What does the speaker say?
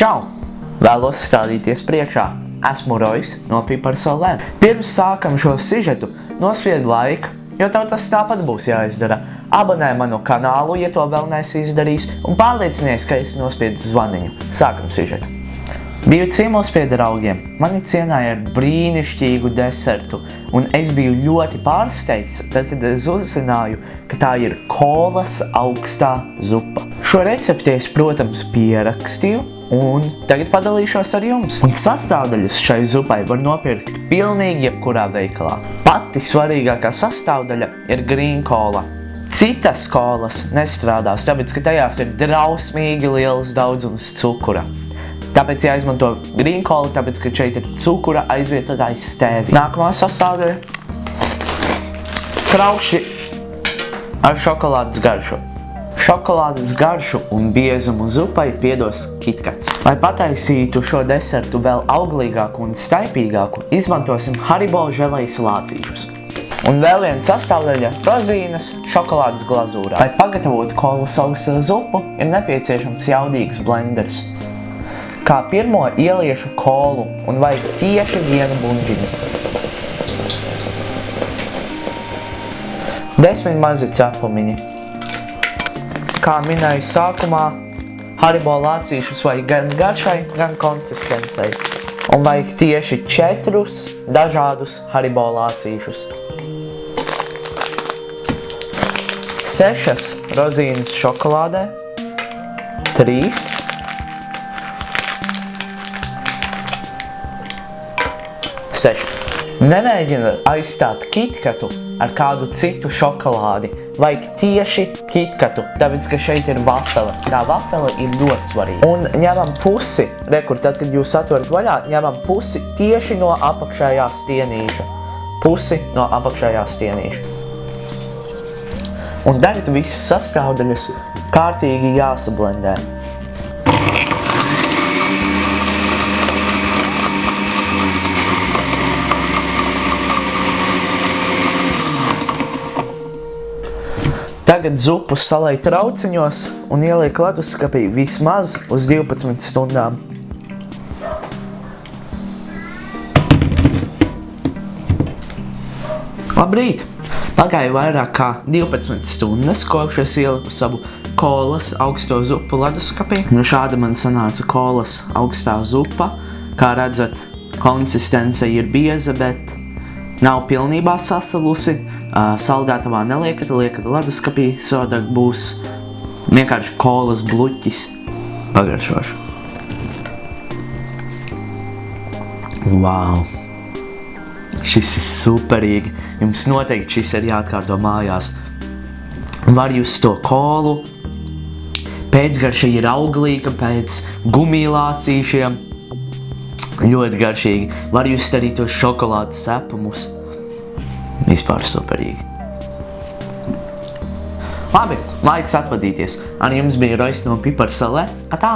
Čau! Vēlos stādīties priekšā. Esmu Rojs no Pipara Solē. Pirms sākam šo sižetu, nospied laiku, jo tev tas tāpat būs jāizdara. Abonē manu kanālu, ja to vēl neesi izdarījis, un pārliecinies, ka esi nospiedis zvaniņu. Sākam sižetu. Biju ciemos pie draugiem. Mani cienāja ar brīnišķīgu desertu, un es biju ļoti pārsteigts, tad, kad es uzzināju, ka tā ir kolas augstā zupa. Šo recepti es, protams, pierakstīju, un tagad padalīšos ar jums. Un sastāvdaļas šai zupai var nopirkt pilnīgi jebkurā veikalā. Pati svarīgākā sastāvdaļa ir grīnkola. Citas kolas nestrādās, tāpēc, ka tajās ir drausmīgi liels daudzums cukura. Tāpēc jāizmanto grīnkola, tāpēc, ka šeit ir cukura aizvietotājs stēvi. Nākamā sastāvdaļa – krauši ar šokolādes garšu. Šokolādes garšu un biezumu zupai piedos KitKats. Lai pataisītu šo desertu vēl auglīgāku un staipīgāku, izmantosim Haribo želejas lācīšus. Un vēl viena sastāvdaļa – rozīnes šokolādes glazūrā. Lai pagatavotu kolas augsto zupu, ir nepieciešams jaudīgs blenders. Kā pirmo ieliešu kolu un vajag tieši vienu buļģiņu. 10 mazi cepumiņi. Kā minēju sākumā, Haribo lācīšus vajag gan garšai, gan konsistencei. Un vajag tieši 4 dažādus Haribo lācīšus. 6 rozīnes šokolādē, 3 Nemēģina aizstāt KitKatu ar kādu citu šokolādi. Vajag tieši KitKatu, tāpēc, ka šeit ir vafele. Tā vafele ir ļoti svarīga. Un ņemam pusi, tad, kad jūs atverat vaļā, ņemam pusi tieši no apakšējā stienīša. Pusi no apakšējā stienīša. Un tagad visas sastāvdaļas kārtīgi jāsablendē. Tagad zupu salej trauciņos un ieliek leduskapī vismaz uz 12 stundām. Labrīt! Pagāja vairāk kā 12 stundas, kopš es ieliku savu kolas augsto zupu leduskapī. Nu šāda man sanāca kolas augstā zupa. Kā redzat, konsistence ir bieza, bet nav pilnībā sasalusi. Saldētavā neliekat, liekat leduskapī, savādāk būs vienkārši kolas bluķis. Pagaršošu. Wow! Šis ir superīgi. Jums noteikti šis ir jāatkārto mājās. Var just to kolu. Pēcgarša ir auglīga pēc gumijlācīšiem. Ļoti garšīgi. Var just arī tos šokolādes cepumus. Vispār superīgi. Labi, laiks atvadīties. Ar jums bija Rojs no Pipara Solē. Atā!